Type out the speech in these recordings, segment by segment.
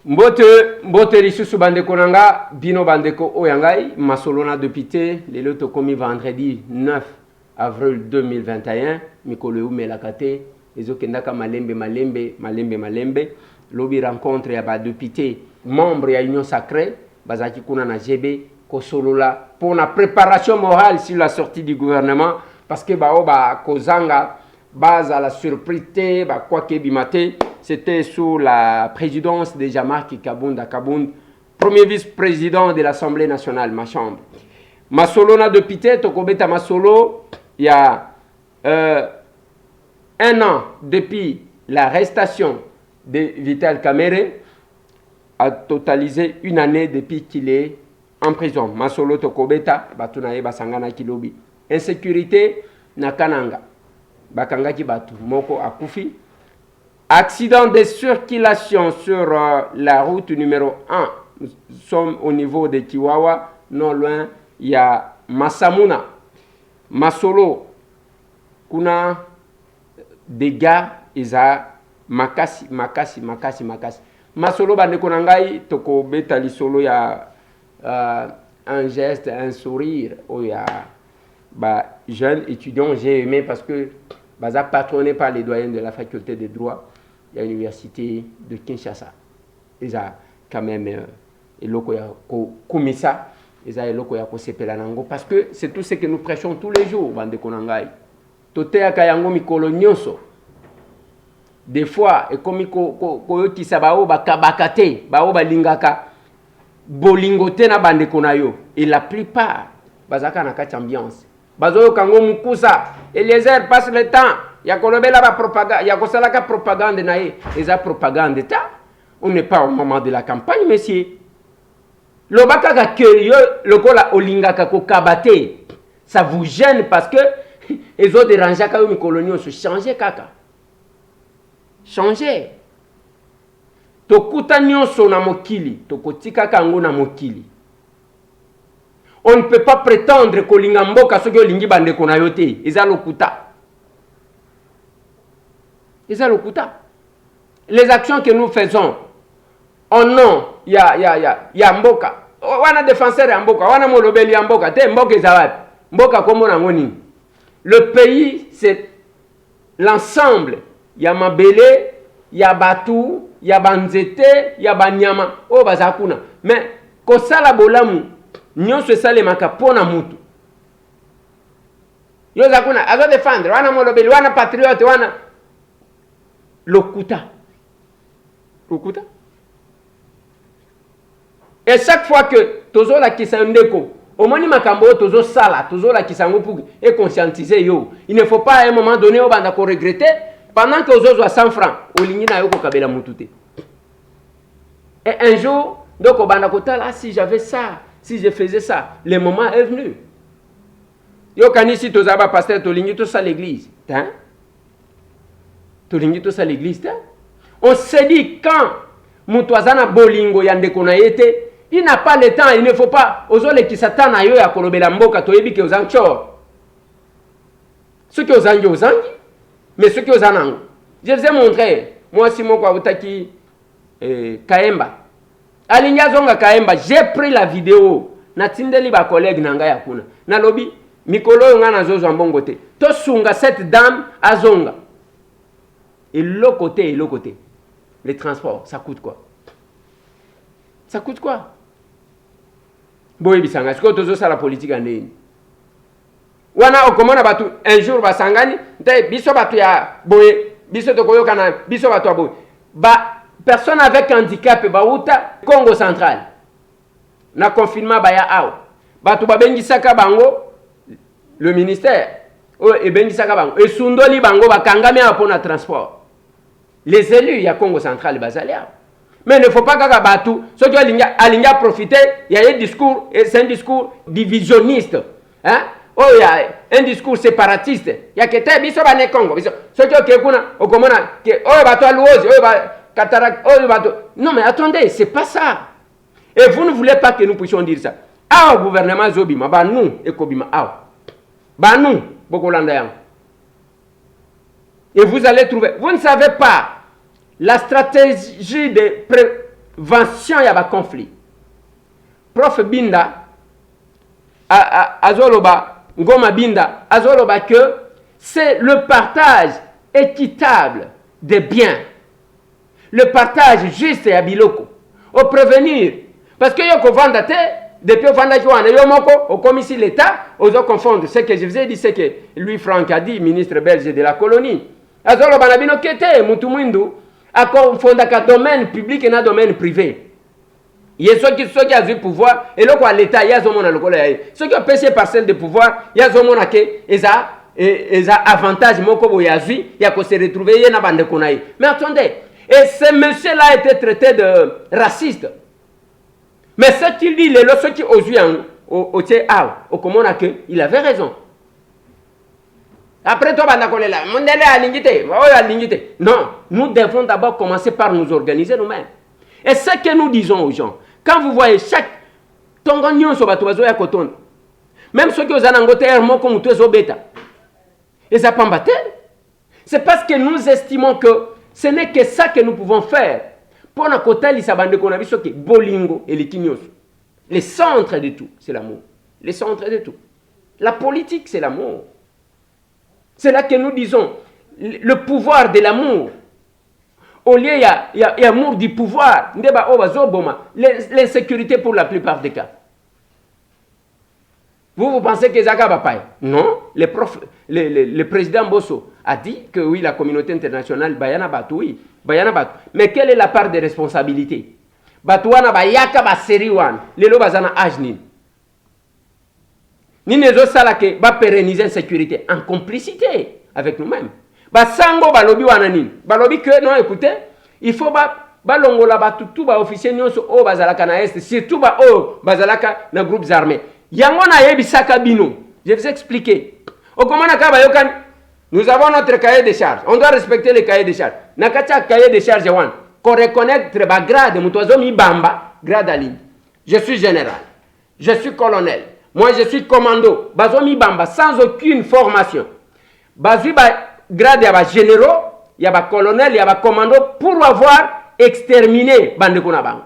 Mbote lisusu bandeko nanga bino bandeko oyangai masolona député lelo to komi vendredi 9 avril 2021 mikolo umelakate ezokendaka malembe lobi rencontre ya ba député membre ya union sacrée bazaki kuna na GB kosolola pour la préparation morale sur la sortie du gouvernement parce que ba kozanga base à la surprise ba quoi que bimate. C'était sous la présidence de Jean-Marc Kabunda, premier vice-président de l'Assemblée nationale, ma chambre. Masolo na député, Tokobeta Masolo, il y a 1 an depuis l'arrestation de Vital Kamerhe, a totalisé 1 année depuis qu'il est en prison. Masolo Tokobeta, Batunaye Basangana Kilobi. Insécurité, Nakananga. Bakangaki Batu, Moko Akufi. Accident de circulation sur la route numéro 1. Nous sommes au niveau de Chihuahua. Non loin, il y a Masamuna. Masolo. Kuna dégâts, isa makasi. Masolo bandekonangai toko betali solo ya un geste, un sourire. Oh ya jeune étudiant, j'ai aimé parce que baza patronné par les doyens de la faculté de droit. Il y a l'université de Kinshasa. Ils ont quand même Kumisa. Ils ont parce que c'est tout ce que nous prêchons tous les jours. Des fois, et comme et la plupart, ambiance. Bazoyo kango mukusa. Eliezer passe le temps. Yakolobela ba propagande. Yakosalaka propagande nae. Eza propagande ta. On n'est pas au moment de la campagne, monsieur. Lobaka ka keyo lokola olingaka ko kabate. Ça vous gêne parce que ils ont dérangé ka yo mikolonio se changer kaka. Changer. Tokuta nyonso na mokili. Tokotika kango na mokili. On ne peut pas prétendre que l'Ingamboka soit lingi bande konayote. Ils ont le kuta. Les actions que nous faisons, oh non, ya mboka. Wana défenseur ya mboka, wana molobeli ya mboka. Te mboka ezawat. Mboka komo na ngoni. Le pays, c'est l'ensemble. Ya mabele, ya batu, ya banzete, ya banyama. Oh bazakuna. Mais kosala bolamu. Nyonso esalemaka pona mutu. Yoza kuna azo défendre wana molobeli wana patriote wana lokuta. Et chaque fois que tozo la kisandeko omoni makambo tozo sala tozo la kisango pour et conscientiser yo. Il ne faut pas à un moment donné au banda ko regretter pendant que ozo zo 100 francs olingi na yo ko kabela mutute. Et un jour donc au banda ko tala si j'avais ça. Si je faisais ça, le moment est venu. Yo kanisi tozaba pasteur tolingi to sa l'église, hein? Tolingi to sa l'église, hein? On se dit quand mutwazana bolingo yande konayete, il n'a pas le temps, il ne faut pas ozole ki satana yo ya kolobela mboka toyebi ke ozancho. Ce que ozangi, mais ce que ozanango. Je vous ai montré, moi si mon kwa utaki Kaemba. Alinya zonga Kaemba, j'ai pris la vidéo. Na tindeli ba collègue nanga ya kuna. Na lobi mikolo nga na zozo mbongo te. To sunga cette dame à zonga. Et l'autre côté. Les transports, ça coûte quoi? Ça coûte quoi? Boy bisanga, est-ce que tozo ça la politique en ligne? Wana okomona batu un jour basangani, nte biso batu ya boye, biso tokoyo kana, biso batu ya boye. Personne avec handicap bauta Congo central na confinement baya aw batu babengi saka bango le ministère o e bengi saka bango e sundoli bango bakangami apo na transport les élus ya Congo central bazalia mais il ne faut pas que batu ceux qui alinga profiter il y a un discours et c'est un discours divisionniste hein oh il y a un discours séparatiste il y a que te biso bane Congo biso ceux qui kuna okomona que oh batu aluozi oh non mais attendez, c'est pas ça. Et vous ne voulez pas que nous puissions dire ça. Ah, au gouvernement Zobima, bah nous, et Kobima, ah. Bah nous, Bokolandayang. Et vous allez trouver, vous ne savez pas la stratégie de vention ya ba conflit. Prof Binda azoloba Ngoma Binda azoloba que c'est le partage équitable des biens, le partage juste ya biloko au prévenir, parce que yo ko vanda te depuis vanda ki wana yo moko au commissi l'état ozo confondre. Ce que je vous ai dit, c'est que Louis Franck a dit, ministre belge de la colonie, azoloba na bino kete mutu mwindu akofondaka domaine public na domaine privé. Il y a ceux qui ont du pouvoir, et là, l'État, il y a ceux qui ont pêché parcelle de pouvoir, il y a ceux qui ont avantage, il y a ceux qui se retrouver, il y a des gens. Mais attendez, et ce monsieur-là a été traité de raciste. Mais ce qu'il dit, ceux qui ont osé, il avait raison. Après, toi, non, nous devons d'abord commencer par nous organiser nous-mêmes. Et ce que nous disons aux gens, quand vous voyez chaque tongonyon sur batoazo ya koton, même ceux qui ont un côté hermo comme tous au bêta, et ça pambatel, c'est parce que nous estimons que ce n'est que ça que nous pouvons faire pour notre côté l'isabande qu'on a vu sur bolingo et les kinyos. Les centres de tout, c'est l'amour. Les centres de tout. La politique, c'est l'amour. C'est là que nous disons le pouvoir de l'amour. Au lieu, il y a amour du pouvoir. L'insécurité pour la plupart des cas. Vous pensez que Zaka va pas? Non. Le président Bosso a dit que oui, la communauté internationale, Bayana Batu, oui. Bayana Batu. Mais quelle est la part de responsabilité? Batouana Bayaka Baseriwan, les Lobazana Ajnin. Ni ne salake ba pérenniser la sécurité en complicité avec nous-mêmes. Ba sango balobi wananin. Balobi que non, écoutez, il faut balongola ba tout ba officier nyonso o bazalaka na est, surtout ba o bazalaka na groupes armés. Yango na yebisaka bino. Je vais vous expliquer. Au commandant Kabayokan, nous avons notre cahier de charges. On doit respecter le cahier de charges. Nakacha cahier de charges wan. Qu'on reconnaître ba grade mutozo mi bamba, grade ali. Je suis général. Je suis colonel. Moi, je suis commando. Bazomi Bamba, sans aucune formation. Bazui grade, il y a des généraux, il y a des colonels, il y a des commandos pour avoir exterminé Bandekonabang.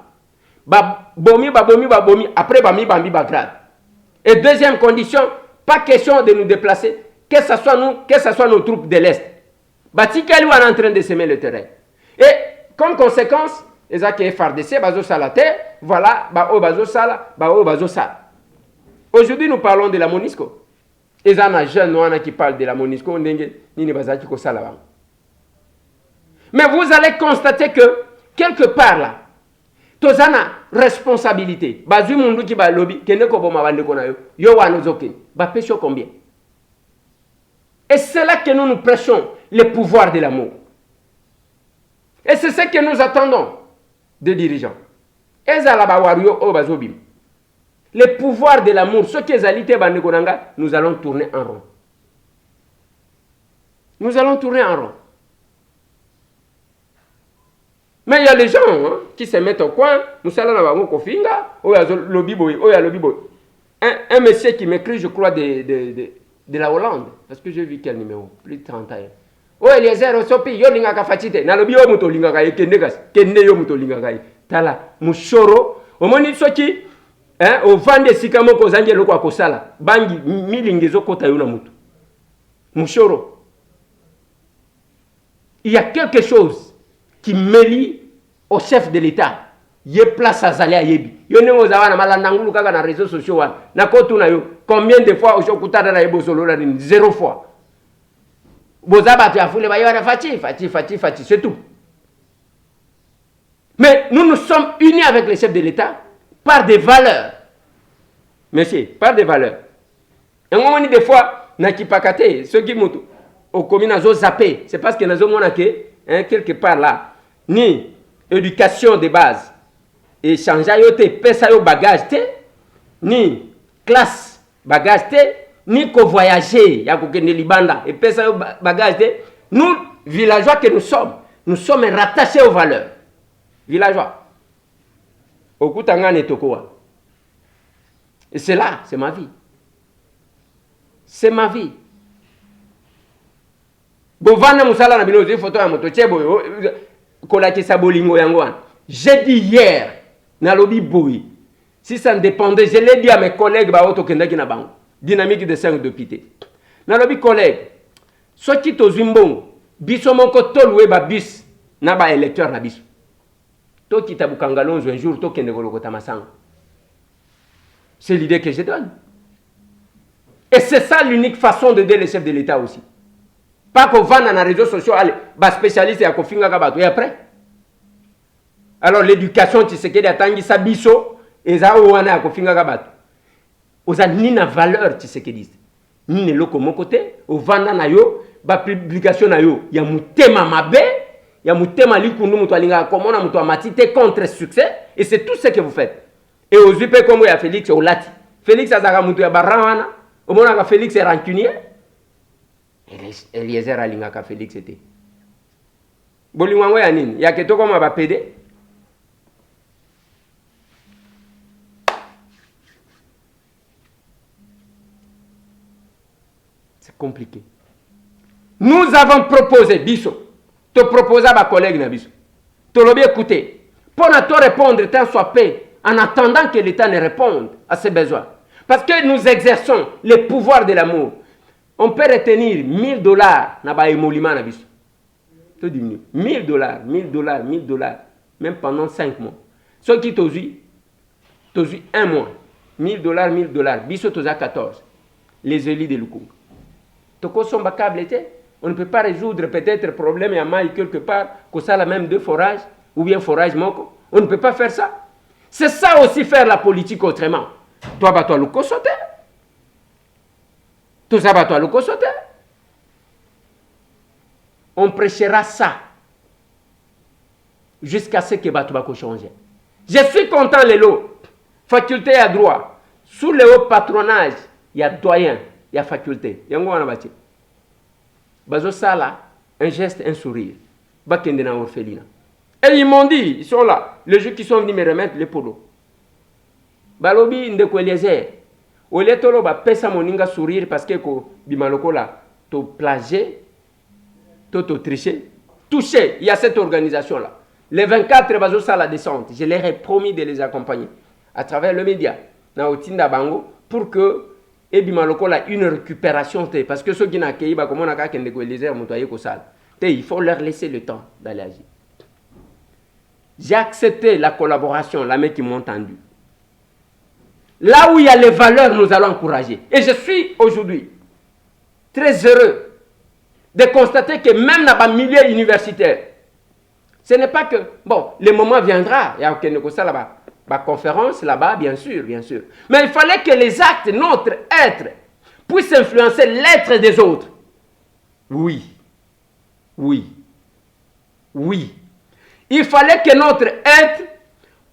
Bomi, après Bami Bambi grade. Et deuxième condition, pas question de nous déplacer, que ce soit nos troupes de l'Est. Batikali est en train de semer le terrain. Et comme conséquence, les acquis FARDC, Bazo Salate, voilà, Bazo Sala, Bazo Sala. Aujourd'hui, nous parlons de la MONUSCO. Et ça, un jeune qui parle de la MONUSCO, mais vous allez constater que, quelque part là, tu as une responsabilité. Bazu mundu qui ba lobby, kene ko boma bande kona yo wa nozokin. Ba pesho combien? Et c'est là que nous prêchons le pouvoir de l'amour. Et c'est ce que nous attendons des dirigeants. Et ça là ba wario o bazobim. Le pouvoir de l'amour, ce qui est alité, nous allons tourner en rond. Nous allons tourner en rond. Mais il y a les gens qui se mettent au coin, nous allons avoir un kofinga, un monsieur qui m'écrit, je crois, de la Hollande, parce que j'ai vu quel numéro, plus de 30 ans. Oh, Eliezer, Osopi, yo linga kafatite, na lobi yo muto linga kai, kende yo muto linga kai. Tala, mushoro, omoni soki, au vende sikamo kozange loko akosala bangi milingezo kota yona mutu mushoro. Il y a quelque chose qui me lie au chef de l'État. Ye place à Zalia yebi. Yo nengo zawana malandangulu kaka na réseaux sociaux wana. Na kotu na yo combien de fois au chokutada na yebo solo la ni 0 fois. Bozaba tu afule ba yona fati, c'est tout. Mais nous sommes unis avec les chefs de l'État par des valeurs. Monsieur, par des valeurs. Et on dit des fois, ceux qui montent au commun, ils ont zappé. C'est parce que nous avons quelque part là, ni éducation de base, et changer au bagage, ni classe bagage, ni ko voyager, il y a libanda et pesa au bagage. Nous, villageois que nous sommes rattachés aux valeurs. Villageois. Au Koutanga Netokoa. Et c'est là, c'est ma vie. C'est ma vie. Bovana musala na binozi photo ya moto chebo kola kisa bolingo yango wana. J'ai dit hier, nalobi boy. Si ça ne dépendait, je l'ai dit à mes collègues, dynamique de 5 députés. Nalobi collègue, soit qui to zimbon, biso moko tolwe ba bis, na ba électeur na biso. To qui tabukangalonzo un jour, to kende kolokota masanga. C'est l'idée que je donne. Et c'est ça l'unique façon d'aider les chefs de l'État aussi. Pas qu'on va dans les réseaux sociaux, allez, bah spécialiste et à Kofinga Kabato. Et après? Alors l'éducation, tu sais qu'il y a tangi sabiso, et ça, on a à Kofinga Kabato. Aux ni na valeur, tu sais qu'il dit. Ni ne loko mon côté, au vanda na yo, bah publication na yo, il y a moutema mabe, il y a moutema likundu mutwalinga, comment on a mutwa matite contre succès, et c'est tout ce que vous faites. Et aux UP comme il y a Félix, au Lati. Félix a zaka mutu ya barana, au moment où Félix est rancunier. Eliezer alingaka Félix était. Bolingwango ya nini? Ya keto koma ba PD. C'est compliqué. Nous avons proposé, Bisso, te proposer à ma collègue Nabiso. Te l'obé écouter. Pour ne te répondre tant soit paix, en attendant que l'État ne réponde à ses besoins. Parce que nous exerçons le pouvoir de l'amour. On peut retenir $1000 na ba émolument na biso. Tout diminue. $1000, $1000, même pendant 5 mois. Ceux qui t'osent 1 mois. $1000, biso toza 14. Les élus de Lukunga. Toko somba câble était. On ne peut pas résoudre peut-être le problème à maille quelque part, que ça la même 2 forages, ou bien forage moko. On ne peut pas faire ça. C'est ça aussi faire la politique autrement. Toi, bah toi, le kosote. Tout ça, bah toi, le kosote. On prêchera ça jusqu'à ce que Batouba change. Je suis content, les lots. Faculté à droit. Sous le haut patronage, il y a doyen, il y a faculté. Il y a un bâti. Bazo ça là, un geste, un sourire. Bakendena orphelinat. Et ils m'ont dit, ils sont là. Les gens qui sont venus me remettre les polos. Balobi ndeko Eliezer. Ole tolo ba pesa moninga sourire parce que ko bimaloko là, to plager, to tricher. Touché, il y a cette organisation là. Les 24 bazo ça la descente. Je leur ai promis de les accompagner à travers le média. Na otinda bango pour que et bimaloko là une récupération parce que ceux qui n'a kei ba comment na ka ndeko Eliezer motoyer ko sala. Il faut leur laisser le temps d'aller agir. J'ai accepté la collaboration, la main qui m'ont entendu. Là où il y a les valeurs, nous allons encourager. Et je suis aujourd'hui très heureux de constater que même dans le milieu universitaire, ce n'est pas que, bon, le moment viendra, il y a là-bas, la conférence là-bas, bien sûr. Mais il fallait que les actes, notre être, puissent influencer l'être des autres. Oui. Il fallait que notre être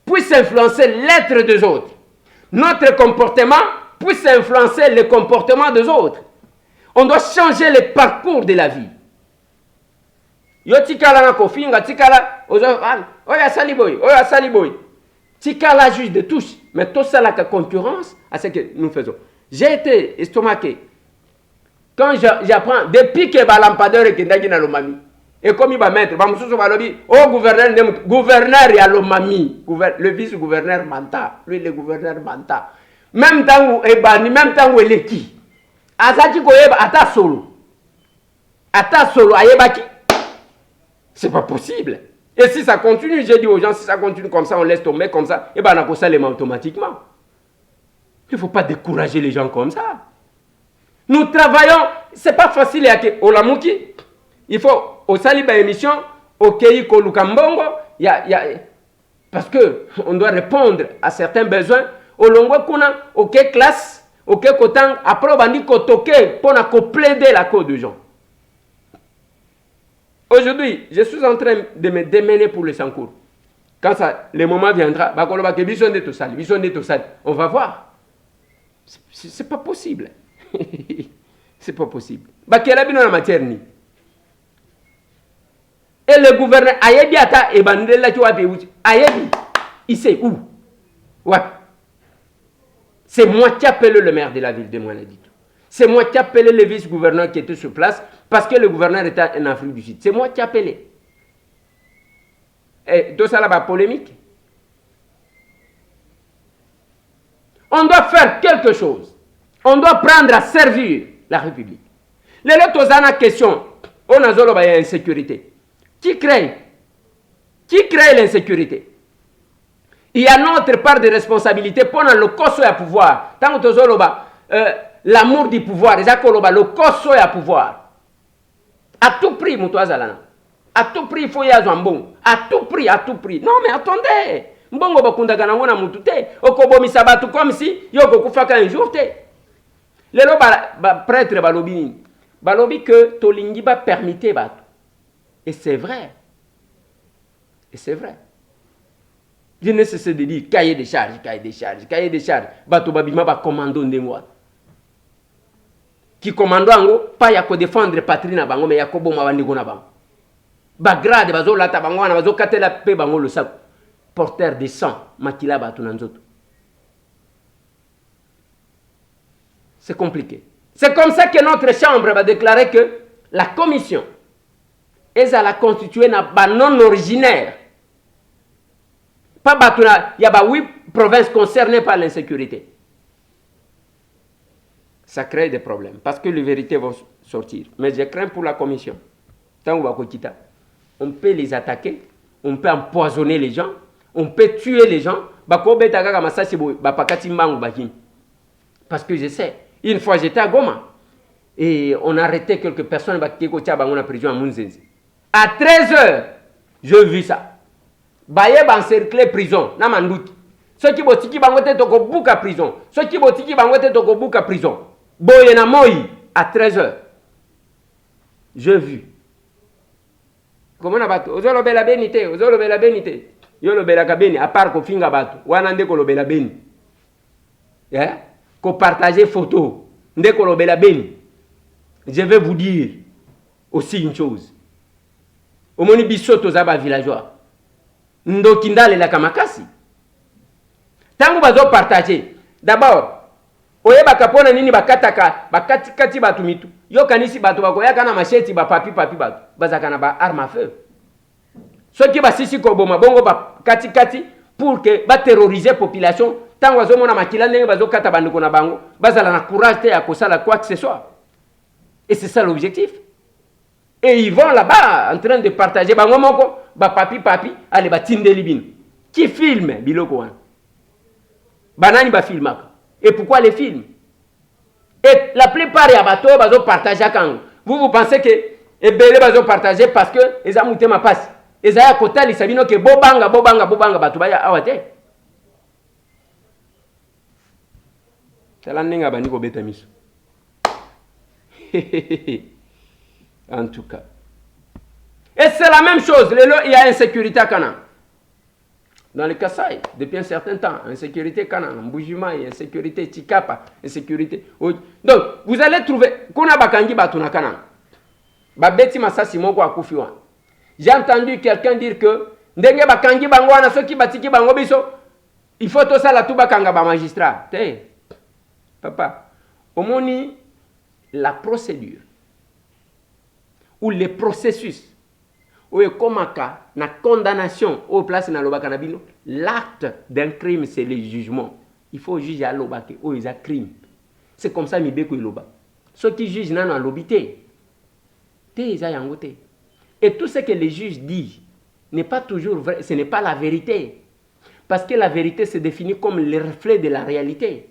puisse influencer l'être des autres. Notre comportement puisse influencer le comportement des autres. On doit changer le parcours de la vie. Yo tikala na kofinga, tikala, oya saliboy. Tikala juste de touche. Mais tout ça la concurrence à ce que nous faisons. J'ai été estomaqué. Quand j'apprends, depuis que balampadeur est kendagi na lomami, et comme il va mettre, gouverneur et alomami, le vice-gouverneur Manta, lui le gouverneur Manta. Même temps où Ebani, même temps où Eleki, Azati Koyeba, Ata solo, Ayebaki, c'est pas possible. Et si ça continue, j'ai dit aux gens, si ça continue comme ça, on laisse tomber comme ça, et ben on a ça les mains automatiquement. Il ne faut pas décourager les gens comme ça. Nous travaillons, c'est pas facile à Olamuki. Il faut au saliba émission, au Kei Kolukambongo, parce que on doit répondre à certains besoins. Au longo kuna, au Kei classe, au Kei Kotang, après on dit Kotoke pour plaider la cause des gens. Aujourd'hui, je suis en train de me démener pour le Sankour. Quand ça, le moment viendra, on va voir. C'est pas possible. C'est pas possible. Bakela bino na matière ni. Et le gouverneur Ayebi ata e bandela ki wapi uti. Ayebi, il sait où? Wapi? C'est moi qui appelle le maire de la ville de Mouanadito. C'est moi qui appelle le vice-gouverneur qui était sur place parce que le gouverneur était en Afrique du Sud. C'est moi qui appelé. tout ça là, polémique. On doit faire quelque chose. On doit prendre à servir la République. Les autres ont une question. On a une insécurité. Qui crée l'insécurité? Il y a notre part de responsabilité pour le cosso à pouvoir. Tant que l'amour du pouvoir, le cosso à pouvoir. À tout prix, Moutouazalana. À tout prix, il faut y avoir un bon. À tout prix. Non, mais attendez. Mbongo bakundaka nango na mutu te. Okobomisa batu comme si yoko kufaka un jour te. Lelo prêtre balobi nini? Balobi que tolingi ba permite batu. Et c'est vrai. Je ne cesse de dire cahier de charge. Batu babima ba commando ndengwa. Qui commando ango pas ya ko défendre patrie na bango mais ya ko boma bandiko na bango. Ba grade bazo lata bango na bazo katela pe bango le sac. Porteur de sang, makila batu nanzoto. C'est compliqué. C'est comme ça que notre chambre va déclarer que la commission est à la constituer na ba non originaire. Pas batuna, il y a 8 provinces concernées par l'insécurité. Ça crée des problèmes parce que les vérités vont sortir. Mais je crains pour la commission. Tant on peut les attaquer, on peut empoisonner les gens. On peut tuer les gens. Parce que je sais, une fois j'étais à Goma et on a arrêté quelques personnes qui étaient en prison à Mounzenzi. À 13h, je vis ça. Baye encerclé prison, na mandoute. Ceux qui botiki bangote toko bouka prison. Ceux qui botiki bangote toko bouka prison. Boye na moi à 13h. Je vis. Comment on a battu? Ozolo bela benité. Yo lobelaka beni à part ko finga batu wana ndeko lobela beni ko partager photo ndeko lobela beni. Je vais vous dire aussi une chose. Omoni bisoto za ba villageois ndoki ndale la kamakasi tangu bazo partager d'abord oyeba kapona nini bakati kati batu mitu yo kanisi batu bakoyaka na macheti ba papi batu bazaka na ba arme à feu. Ceux qui basisi koboma bongo ba kati pour que ba terroriser population tant wazo mona makila ndenge bazo kata bandiko na bango bazala na courage te ya kosala quoi que ce soit. Et c'est ça l'objectif. Et ils vont là-bas en train de partager bango moko ba papi allez ba tindeli bin. Qui filme biloko wana? Banani ba filmaka. Et pourquoi les films? Et la plupart ya bato bazo partager kango. Vous pensez que ebele bazo partager parce que eza mutema passe. Ezaya kotali sabino ke bobanga batu baya awate. Tala ninga bani ko beta miso. En tout cas. Et c'est la même chose, il y a insécurité à Canaan. Dans le Kasaï, depuis un certain temps, insécurité Canaan, Mboujima, insécurité Tikapa, insécurité. Donc, vous allez trouver kuna bakangi batuna Canaan. Babeti masasi moko akufiwa. J'ai entendu quelqu'un dire que ndenge bakangi bango wana soki batiki bango biso il faut tout ça la tout bakanga ba magistrat. Papa, omoni la procédure ou le processus ou komaka na condamnation au place na lobaka na bino, l'acte d'un crime c'est le jugement. Il faut juger à lobake ou ils a crime. C'est comme ça mibeko loba. Ceux qui jugent nano a lobité. Te isa yangote. Et tout ce que les juges disent n'est pas toujours vrai, ce n'est pas la vérité. Parce que la vérité se définit comme le reflet de la réalité.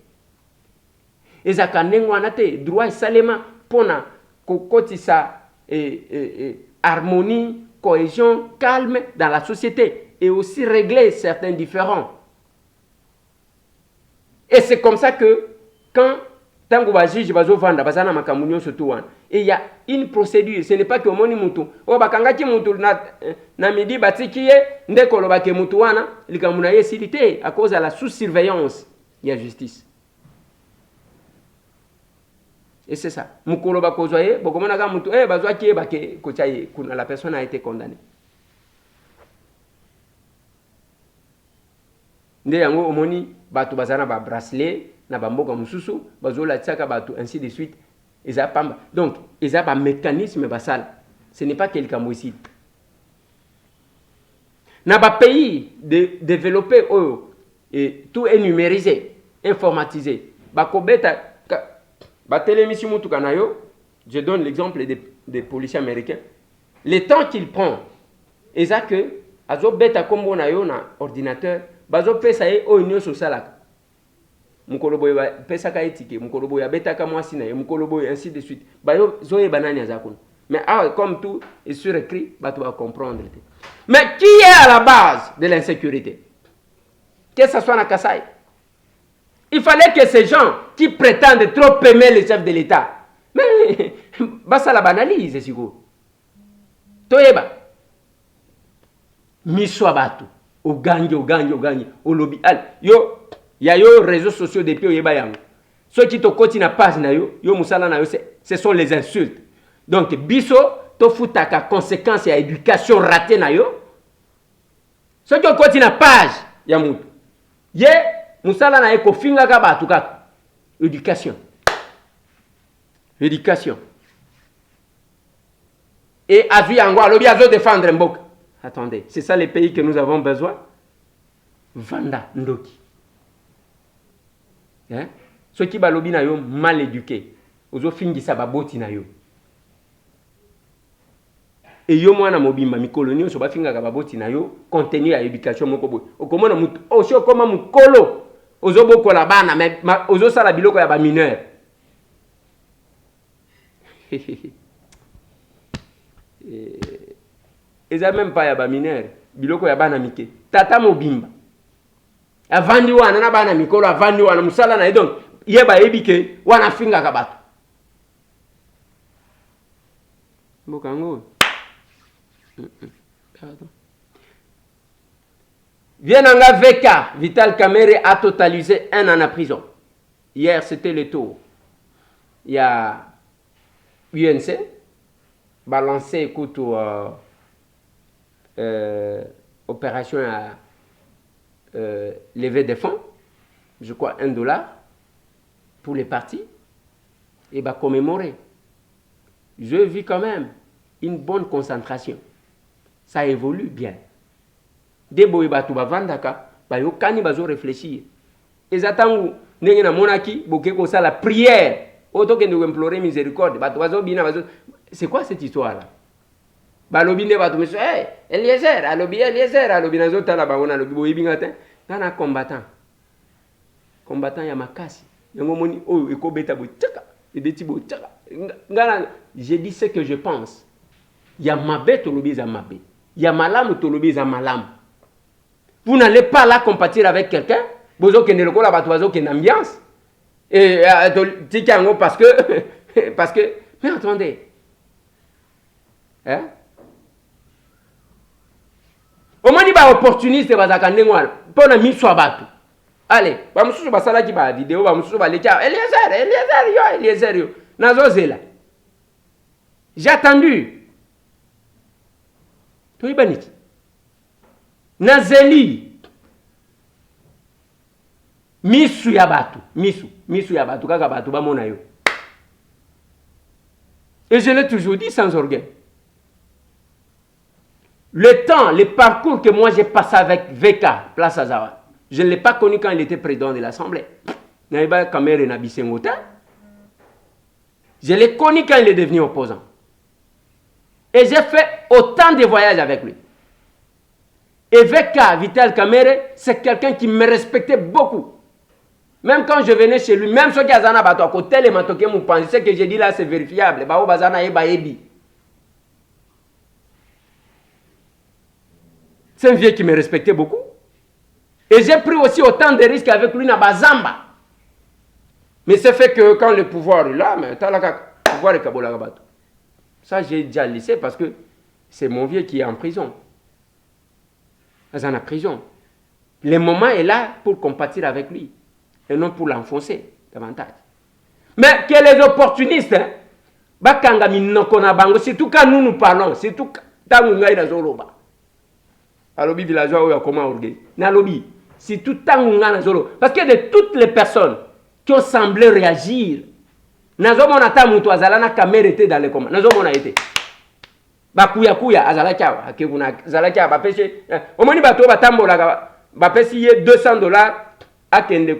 Et ça, quand on a droit salema pona kokotisa harmonie, cohésion, calme dans la société et aussi régler certains différends. Et c'est comme ça que quand tango ba juge bazo vanda bazana makamunyo surtout wana et il y a une procédure, ce n'est pas que moni mutu o bakangaki mutu na midi batikiye ndeko lobake mutu wana likamuna yesilité à cause de la sous-surveillance il y a justice. Et c'est ça. Mukolo bakozoye bokomona ka mutu bazwa ki bake kochaye kuna la personne a été condamnée. Nde yango omoni batu bazana ba bracelet na bamboka mususu bazola tsaka batu ainsi de suite. Donc, il y a un mécanisme basal. Ce n'est pas quelqu'un ici. Dans les pays développés, et tout est numérisé, informatisé. Je donne l'exemple des policiers américains. Le temps qu'il prend, et ça que, azo beta kombo na yo na ordinateur, bazo pesa ye o union sociale. Mukolobo ya pesa ka etike, mukolobo ya beta ka mwasi na ye, mukolobo ainsi de suite. Bayo zoye banani azakon. Mais comme tout est surécrit, bato va comprendre. Mais qui est à la base de l'insécurité? Que ce soit dans Kassai. Il fallait que ces gens qui prétendent trop aimer les chefs de l'État, mais ça la banalise, c'est quoi? Toyeba. Miswa batu. Au gagne, au lobby. Yo, y a yo réseaux sociaux depuis oyeba yango. Ceux qui te côté na page na yo musala na yo, ce sont les insultes. Donc, biso, to futaka conséquence et éducation ratée na yo. Ceux qui côté na page ya mutu. Ye, musala na eko finga ka batu ka. Éducation. Éducation. Et azu yango, alobi azo défendre mboka. Attendez, c'est ça les pays que nous avons besoin? Vanda, ndoki. Hein? Ceux qui balobi na yo mal éduqués. Ozo fingisa baboti na yo. Et yo mwana mobimba mikolo nyonso bafingaka baboti na yo contenu ya éducation moko boy. Okomona mutu osho koma mukolo ozo bokola bana mais ozo sala biloko ya ba mineur. Eza même pas ya ba mineur, biloko ya bana mike. Tata mobimba. Avandi wana na bana mikolo avandi wana musala na donc yeba ebike wana fingaka bato. Mbokango. Pardon. Vienanga VK, Vital Kamerhe a totalisé 1 an en prison. Hier, c'était le tour. Il y a UNC, balancé, écoute, opération à lever des fonds, je crois $1 pour les partis, et bah commémorer. Je vis quand même une bonne concentration. Ça évolue bien. Deboye batu bavandaka, bayo kani bazo réfléchir. Ezatangu ndenge na monaki boke ko ça la prière. Auto que nous implorer miséricorde, batu bazo bina bazo. C'est quoi cette histoire là? Balobi ne batu monsieur, hey, Eliezer, alobi nazo tala baona alobi boye bingata. Ngana combattant. Combattant ya makasi. Yango moni o ekobeta bo tchaka, ebeti bo tchaka. Ngana, j'ai dit ce que je pense. Ya mabe tolobi za mabe. Ya malamu tolobi za malamu. Vous n'allez pas là compatir avec quelqu'un. Vous avez une ambiance. Et parce que. Mais attendez. Hein? Au moins, il y a opportuniste. Pour mis soit battu. Allez, vamos sur la salle qui va vidéo. Vamos sur la Eliezer. J'ai attendu. Tu es banit. Nazeli misu ya batu kaka batu bamona yo. Et je l'ai toujours dit sans orgueil. Le temps, le parcours que moi j'ai passé avec VK, Place Azawa, je ne l'ai pas connu quand il était président de l'Assemblée. Naïba Kamerhe Nabisengota. Je l'ai connu quand il est devenu opposant. Et j'ai fait autant de voyages avec lui. Et VK, Vital Kamerhe, c'est quelqu'un qui me respectait beaucoup. Même quand je venais chez lui, même ceux qui ont bateau à côté, les matoké m'ont pensé, ce que j'ai dit là, c'est vérifiable. Bao bazana eba ebi. C'est un vieux qui me respectait beaucoup. Et j'ai pris aussi autant de risques avec lui dans Bazamba. Mais c'est fait que quand le pouvoir est là, mais t'as le pouvoir est Kabola Rabato. Ça, j'ai déjà laissé parce que c'est mon vieux qui est en prison. Dans la prison. Le moment est là pour compatir avec lui. Et non pour l'enfoncer davantage. Mais que les opportunistes, surtout quand nous parlons, surtout quand nous parlons, alobi villageois ou comment orgueil. Nalobi, surtout quand nous parlons. Parce que de toutes les personnes qui ont semblé réagir, Nazomona ta mutu azala na Kamerhe était dans les commandes. Nazomona été. bakuya kuya azalaki awa akekuna azalaki awa bapesi omoni bato batambolaka bapesi ye $200 akende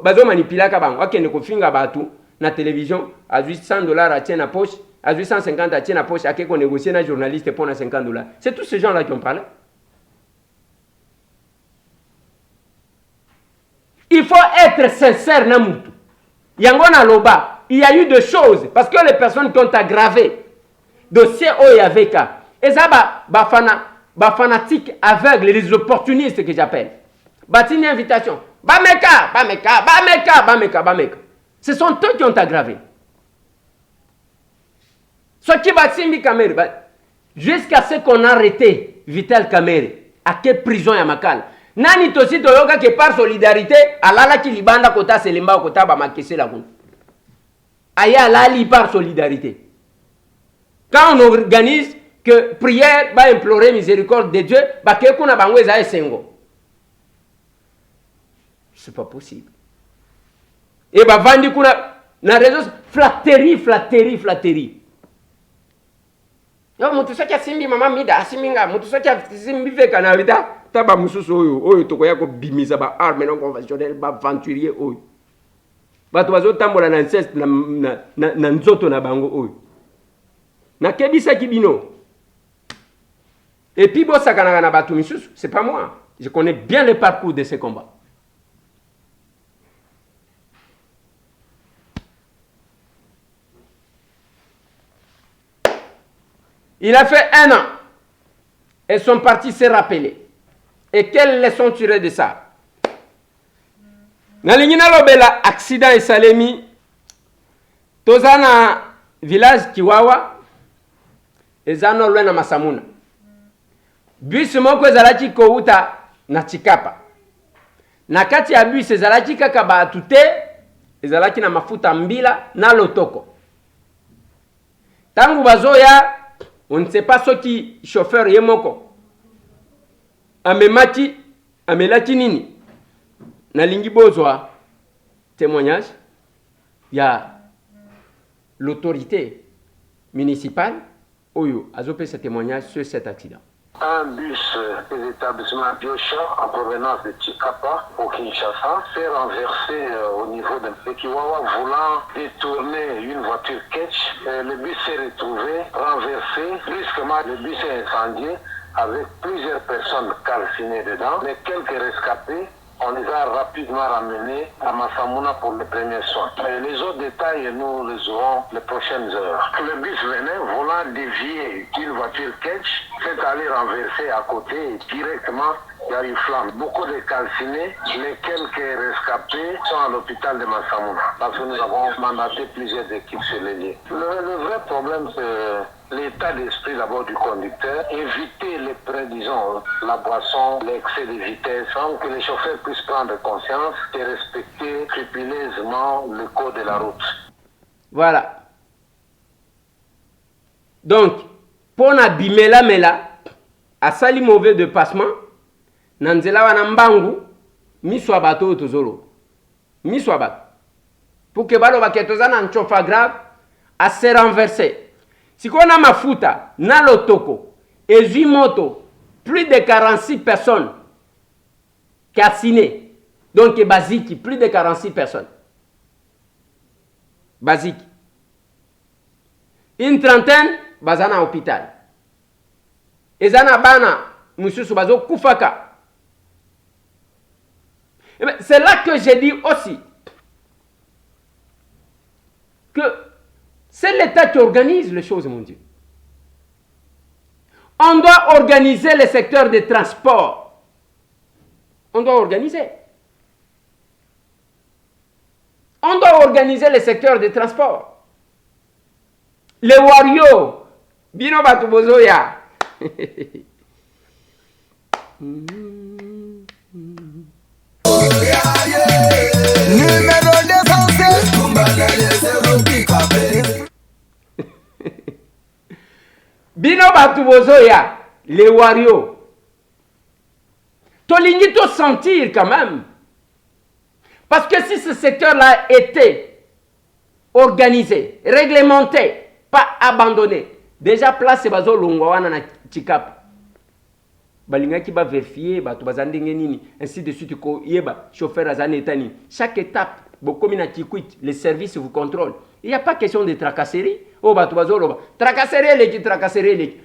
bazo manipulaka bango akende kofinga bato na télévision azwi $100 atie na poche azwi 150 atie na poche akeko négocier na journaliste pour na $50. C'est tous ces gens là qui ont parlé. Il faut être sincère na mutu. Yangona loba, il y a eu des choses parce que les personnes qui ont aggravé dossier Oyaveka et ça ba fanatique aveugle, les opportunistes que j'appelle. Batini invitation. Bameka. Ce sont eux qui ont aggravé. Ce qui va Simbi Kamere jusqu'à ce qu'on a arrêté Vital Kamere à quelle prison ya makala. Nani tosi toyoka que par solidarité alala ki libanda kota selemba kota ba makese la kun. Aya alali par solidarité. Quand on organise que prière va implorer miséricorde de Dieu, ba ke kuna bangwe za esengo. C'est pas possible. Et bah vandi kuna na réseau flatterie. Yo mutu soki asimbi mama mida asiminga mutu soki asimbi veka na vida taba mususu oyo tokoya ko bimisa ba arme non conventionnel ba aventurier oyo. Bato bazo tambola na inceste na nzoto na bango oyo. Na kebisa kibino. Et puis bo sakana na bato misusu, c'est pas moi. Je connais bien le parcours de ces combats. Il a fait 1 an. Et son parti s'est rappelé. Et quelle leçon tirer de ça? Nalingina lobela accident et salemi. Tozana village Kiwawa. Ezano lwena Masamuna. Bus moko ezalaki kouta na Chikapa. Na kati ya bus ezalaki kaka baatu te. Ezalaki na mafuta mbila na lotoko. Tangu bazoya on ne sait pas ce qui chauffeur yemoko. Amelaki nini. Nalingi bozwa témoignage. Il y a l'autorité municipale. Oyo, azopé ce témoignage sur cet accident. Un bus des établissements Biocha en provenance de Chikapa au Kinshasa s'est renversé au niveau de Pekiwawa voulant détourner une voiture catch. Le bus s'est retrouvé renversé. Brusquement, le bus est incendié avec plusieurs personnes calcinées dedans. Mais quelques rescapés, on les a rapidement ramenés à Masamuna pour les premiers soins. Et les autres détails, nous les aurons les prochaines heures. Le bus venait voulant dévier d'une voiture catch, s'est allé renverser à côté et directement il y a une flamme. Beaucoup de calcinés, les quelques rescapés sont à l'hôpital de Masamuna. Parce que nous avons mandaté plusieurs équipes sur les lieux. Le vrai problème, c'est l'état d'esprit d'abord du conducteur, éviter disons, la boisson, l'excès de vitesse, sans que les chauffeurs puissent prendre conscience et respecter scrupuleusement le code de la route. Voilà. Donc, pour n'abîmer mela, à sali mauvais de passement, nanzela wana mbangu, miswa bato tozolo. Miswa bato. Pour que balo baketoza na nchofa grave, à se renverser. Si on a mafuta, na lotoko, et moto, plus de 46 personnes calcinées. Donc, basique, plus de 46 personnes. Basique. Une trentaine, bazana à l'hôpital. Et zana bana, monsieur Soubazo, Koufaka. C'est là que j'ai dit aussi que c'est l'État qui organise les choses, mon Dieu. On doit organiser le secteur des transports. On doit organiser. On doit organiser le secteur des transports. Les Wario, Bino Batubozoya. Bino Batubozoya, les Wario. Tolingi to sentir quand même. Parce que si ce secteur-là était organisé, réglementé, pas abandonné, déjà place bazo longwa wana na Chikapa balinga ki ba vérifier ba to bazandenge nini ainsi de suite ko yeba chauffeur azane etani chaque étape bokomi na Kikwit les services vous contrôlent. Il n'y a pas question de tracasserie. Oh ba to bazo loba tracasserie les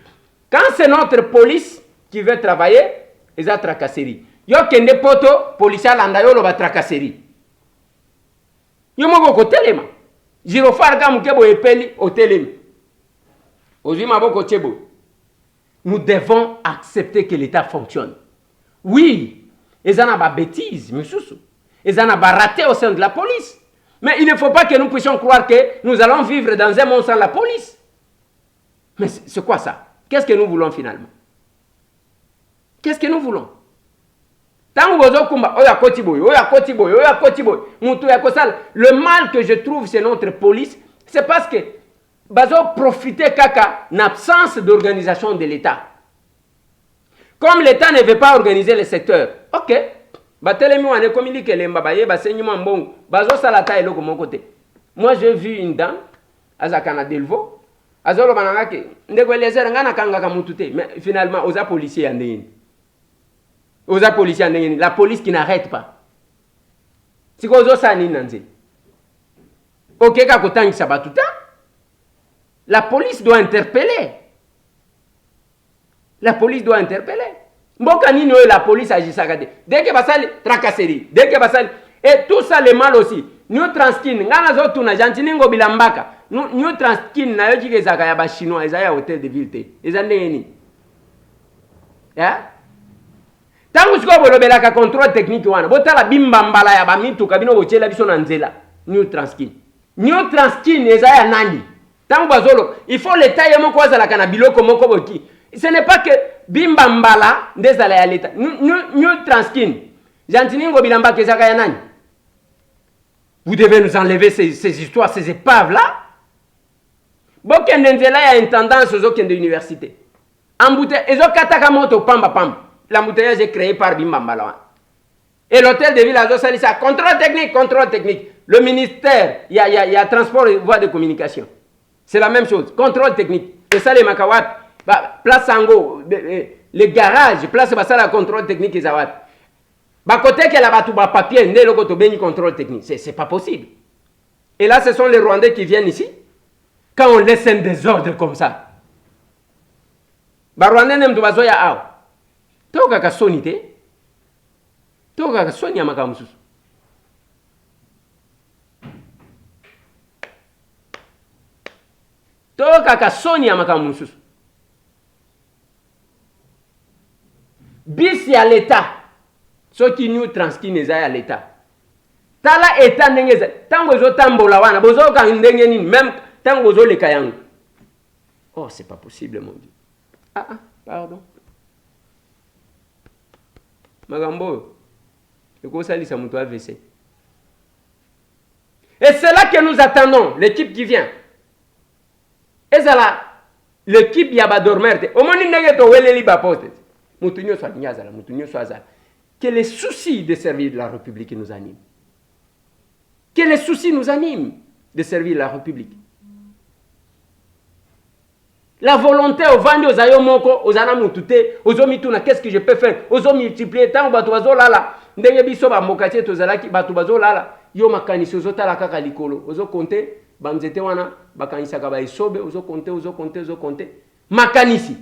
quand c'est notre police qui veut travailler ils a tracasserie yo kende poto police alanda yo loba tracasserie yo moko ko telema jiro farga mukebo epeli au telema ozima boko chebo. Nous devons accepter que l'État fonctionne. Oui, ils en ont pas bêtises, monsieur. Ils en ont pas raté au sein de la police. Mais il ne faut pas que nous puissions croire que nous allons vivre dans un monde sans la police. Mais c'est quoi ça? Qu'est-ce que nous voulons finalement? Qu'est-ce que nous voulons? Le mal que je trouve c'est notre police, c'est parce que bazo profiter kaka l'absence d'organisation de l'État. Comme l'État ne veut pas organiser le secteur, ok. Batelemi wane communique les mbabaye basennyuma mbongo bazo salata eloko mon côté. Moi j'ai vu une dame azakana delvo azolo banangake ndeko lezer ngana kangaka mutute mais finalement oza policier andeni. Oza policier andeni, la police qui n'arrête pas. Siko ozo sani nanze. Ok ka kotangisa batuta. La police doit interpeller. La police doit interpeller. Mboka nini la police agisaka de. Dès que basali tracasserie, dès que basali et tout ça le mal aussi. New Transkin ngana zo tuna jantiningo bilambaka. New Transkin na yo jigezaka ya ba chinois ezaya hôtel de ville te. Ezande ni. Ya? Tangu siko bolobelaka contrôle technique wana. Botala bimba mbala ya ba mitu kabino bochela biso na nzela. New Transkin. New Transkin ezaya nani? Il faut l'État y moko azala kana biloko moko boki. Ce n'est pas que bimba mbala ndezala ya l'État. Nous transkin. Jantiningo bilamba kezaka ya nani? Vous devez nous enlever ces histoires, ces épaves là. Bokende nzela ya intendance aux okende université. Embouteillage ezo kataka moto pamba pamba. L'embouteillage est créé par bimba mbala. Et l'hôtel de ville azo salisa contrôle technique. Le ministère, il y a transport et voie de communication. C'est la même chose. Contrôle technique. Et ça, les makawat, place Sango, les garages, place la contrôle technique et zawat. Côté que la papier, ne le béni contrôle technique. C'est pas possible. Et là, ce sont les Rwandais qui viennent ici. Quand on laisse un désordre comme ça. Rwandais n'aiment pas zoya ao. Toka ka sonite. Toka ka sonia makamusus. Toka ka Sonia makamusus. Bis ya l'État. Ce qui nous transkin à l'État. Tala État n'engeza. Tango zo tambola wana. Bozo ka ndenge ni même tango zo le kayangu. Oh, c'est pas possible, mon Dieu. Pardon. Magambo. Eko salisa muto AVC. Et c'est là que nous attendons l'équipe qui vient. Et c'est là, l'équipe yaba dormerte. Au moment où nous weleli ba poste. Mutunyo soit nyazala, mutunyo soit azala. Que les soucis de servir la République nous animent. Que les soucis nous animent de servir la République. La volonté au vandi aux ayomoko, aux anamutute, aux omituna, qu'est-ce que je peux faire? Aux multiplier tant batuazo lala. Ndenge biso ba mokati tozalaki batuazo lala. Yo makanisi ozotala kaka likolo. Ozo compter banzete wana bakanisa ka ba isobe, ozo compter. Makanisi.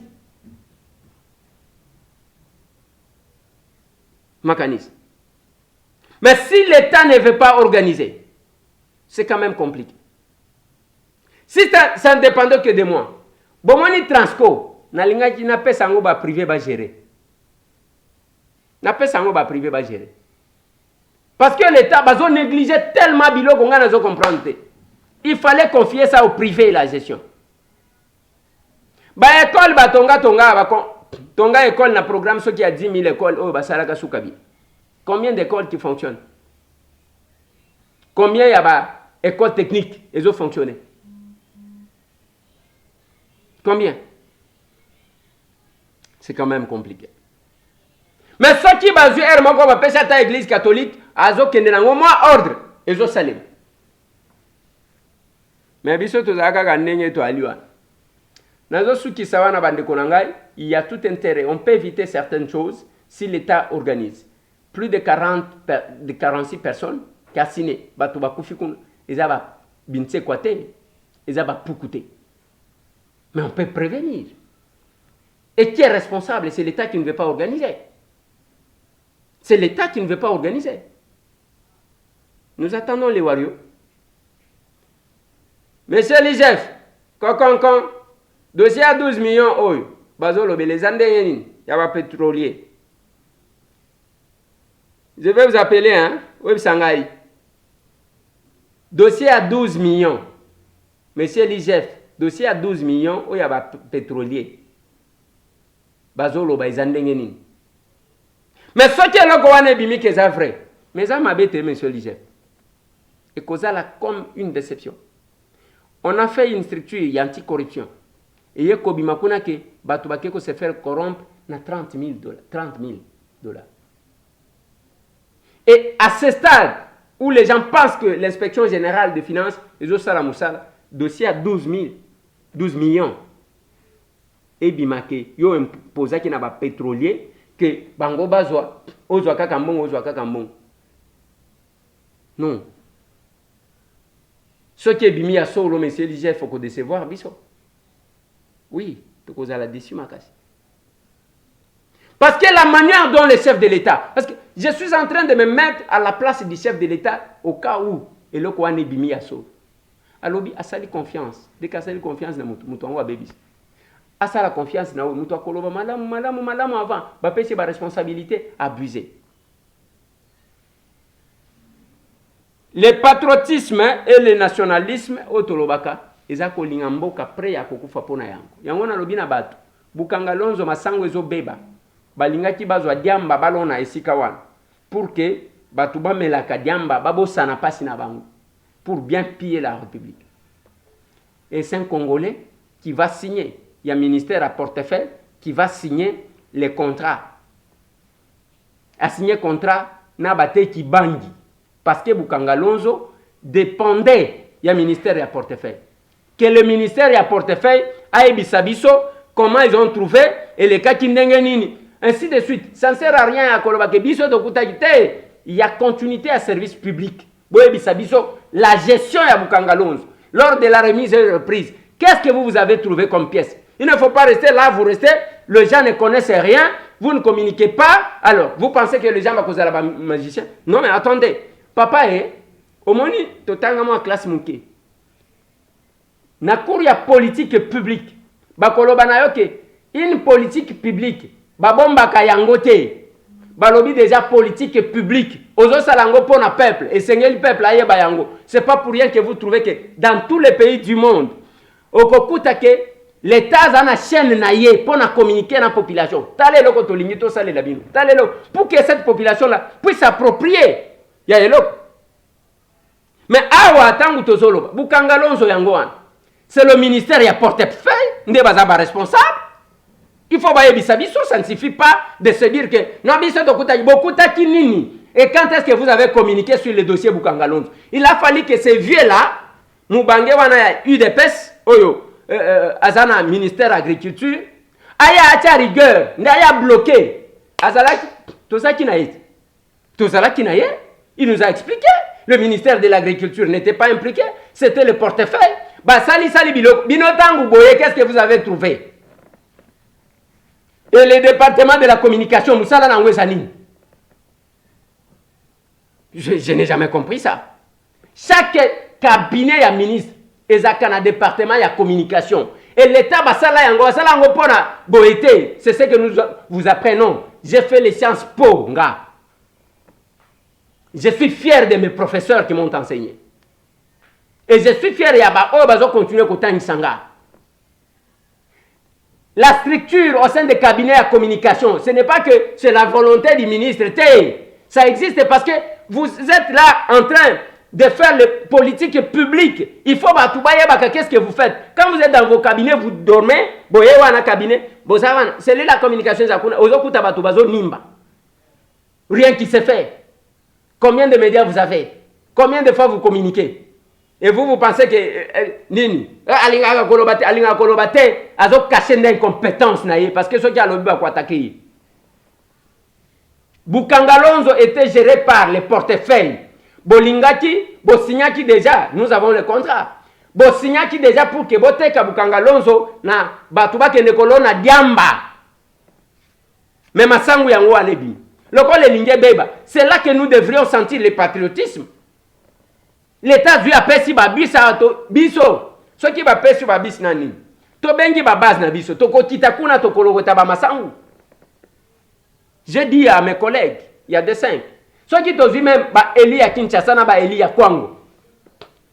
Mais si l'État ne veut pas organiser, c'est quand même compliqué. Si ça ne dépend que de moi, bomoni transco, nalingaji na pesa ngo ba privé ba gérer. Parce que l'État bazo négligeait tellement bilo qu'on a comprendre. Il fallait confier ça au privé la gestion. Ba école ba tonga école na programme ce qui a 10 000 écoles oh ba salaka sukabi. Combien d'écoles qui fonctionnent? Combien y a ba école technique elles ont fonctionné? Combien? C'est quand même compliqué. Mais ce qui basu ermoko ba pesa ta église catholique azo kende na ngoma ordre ezo salim. Mais biso to zaka ka ndenge to aliwa. Il y a tout intérêt. On peut éviter certaines choses si l'État organise. Plus de 46 personnes qui ont signé. Ils ont binse kwate, ils ont poukoute. Mais on peut prévenir. Et qui est responsable? C'est l'État qui ne veut pas organiser. C'est l'État qui ne veut pas organiser. Nous attendons les Wario. Monsieur l'IGF, Kokonkon, dossier à 12 millions, oh, Bazolo, les Andéens, il y a un pétrolier. Je vais vous appeler, hein, Web Sangaï. Dossier à 12 millions. Monsieur l'IGF, dossier à 12 millions, où il y a un pétrolier. Bazolo, les Andéens. Mais ce qui est là, c'est vrai. Mais ça m'a bêté, monsieur l'IGF. Et cause là comme une déception. On a fait une structure anti-corruption. Et il y a que Batubakeko se faire corrompre na $30 000. Et à ce stade où les gens pensent que l'inspection générale des finances, les autres dossier à 12 millions. Et bimake, yo imposa qui n'a pas pétrolier, que bango bazwa, ozwa kakambon. Non. Ce qui est bimi à solo, monsieur l'IGF, il faut qu'on décevoir, biso. Oui, tu causes la déçu, ma casse. Parce que la manière dont le chef de l'État, parce que je suis en train de me mettre à la place du chef de l'État au cas où, et le quoi n'est bimi à solo. Alors, à ça, confiance. Dès qu'à ça, confiance, nous avons bébé. À ça, la confiance, nous avons madame avant, c'est ma responsabilité abusée. Le patriotisme et le nationalisme au Tolobaka, ils ont kolingambo après ya kokufa pona yango. Yango na lobi na bato. Bukanga lonzo masango ezo beba. Balingaki bazwa diamba balona esika wana. Pour que bato ba melaka diamba babosana pasi na bango. Pour bien piller la République. Et c'est un Congolais qui va signer. Il y a un ministère à portefeuille qui va signer les contrats. A signer contrat na bate ki bangi. Parce que Bukanga Lonzo dépendait du ministère à portefeuille. Que le ministère à portefeuille a ébisabiso, comment ils ont trouvé, et les cas qui n'engenini. Ainsi de suite. Ça ne sert à rien à Kolobake Biso de Koutagite. Il y a continuité à service public. La gestion à Bukanga Lonzo. Lors de la remise et reprise, qu'est-ce que vous avez trouvé comme pièce? Il ne faut pas rester là, vous restez, les gens ne connaissent rien, vous ne communiquez pas. Alors, vous pensez que les gens vont causer la magicien? Non, mais attendez. Papa au moins totalement en classe mouké. Na cour ya politique publique. Bakoloba na yoke une politique publique. Babomba kayangote. Balobi déjà politique publique. Ozo salango pour na peuple et sengeli peuple aye bayango. C'est pas pour rien que vous trouvez que dans tous les pays du monde, okokuta ke l'État a une chaîne naïe pour communiquer dans la population. Talé le koto limito sale la bino. Talé le pour que cette population là puisse s'approprier. Mais awa tangu tozolo Bukanga Lonzo yangoan. C'est le ministère qui a portefeuille, n'est pas responsable. Il faut bailler bisabiso, ça ne suffit pas de se dire que non biso dokuta beaucoup takinini. Et quand est-ce que vous avez communiqué sur le dossier Bukanga Lonzo? Il a fallu que ces vieux là Mubange wana UDPS oyo azana ministère agriculture aya acha rigueur, n'aya bloqué. Azalaki tout ça qui n'a été. Tout ça qui n'a été. Il nous a expliqué. Le ministère de l'Agriculture n'était pas impliqué. C'était le portefeuille. Bah, sali binotangu boye, qu'est-ce que vous avez trouvé? Et le département de la communication, Moussala Nangwesani. Je n'ai jamais compris ça. Chaque cabinet y a ministre, et un département y a communication. Et l'État, c'est ce que nous vous apprenons. J'ai fait les sciences po, nga. Je suis fier de mes professeurs qui m'ont enseigné. Et je suis fier de continuer à continuer Sanga. La structure au sein des cabinets à communication, ce n'est pas que c'est la volonté du ministre. Ça existe parce que vous êtes là en train de faire les politiques publiques. Il faut qu'est-ce que vous faites? Quand vous êtes dans vos cabinets, vous dormez, c'est la communication. Rien qui se fait. Combien de médias vous avez? Combien de fois vous communiquez? Et vous pensez que nini alinga kolobate azo cacher d'incompétence na ye parce que ceux qui a le but à attaquer. Bukangalonzo était géré par les portefeuilles. Bolingaki, Bosignaki déjà, nous avons le contrat. Bosignaki déjà pour que Boteka Bukangalonzo na batuba ke nekolo na diamba. Mais masangu yango alebi. Lokole linge beba, c'est là que nous devrions sentir le patriotisme. L'État a pesi babisa to biso. Ce qui va pesi babis nani. To bengi babaz na biso, to kokita kuna to kologota ba masangu. J'ai dit à mes collègues, il y a des 5. Ceux qui t'ont vu même, Eli à Kinshasa, na Eli à Kwango.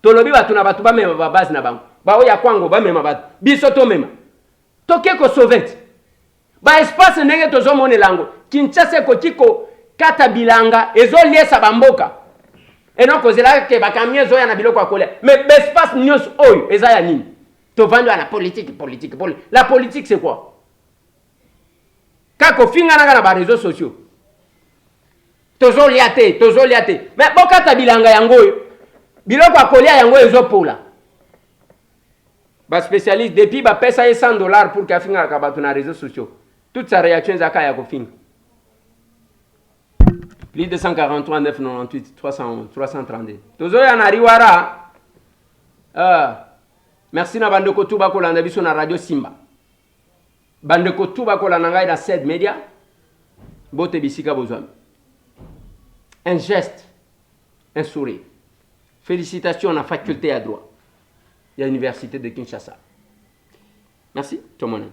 Tolobi ba tuna batu ba même ba base na bango. Ba o ya Kwango ba même ba. Biso to même. To keko sovet. Ba espace ndenge to zo mone lango. Kinshasa ko kiko kata bilanga ezo liesa bamboka. Et non kozela ke ba kamien zo ya na biloko akole. Mais espace news oyo eza ya nini? To vando na politique. La politique c'est quoi? Kako finga na ba réseaux sociaux. Tozo liate. Mais bokata bilanga yango biloko akolia yango ezopola. Ba spécialiste depuis ba pesa $100 pour ka finga ka batu na réseaux sociaux. Toute sa réaction zaka ya ko finga. Plus de 143 998 311 332. Tozo ya na riwara. Merci na bandeko tuba ko landa biso na radio Simba. Bandeko tuba ko landa ngai na Sed Media. Bote bisika bozwami. Un geste, un sourire. Félicitations à la faculté à droit de l'université de Kinshasa. Merci, tout le monde.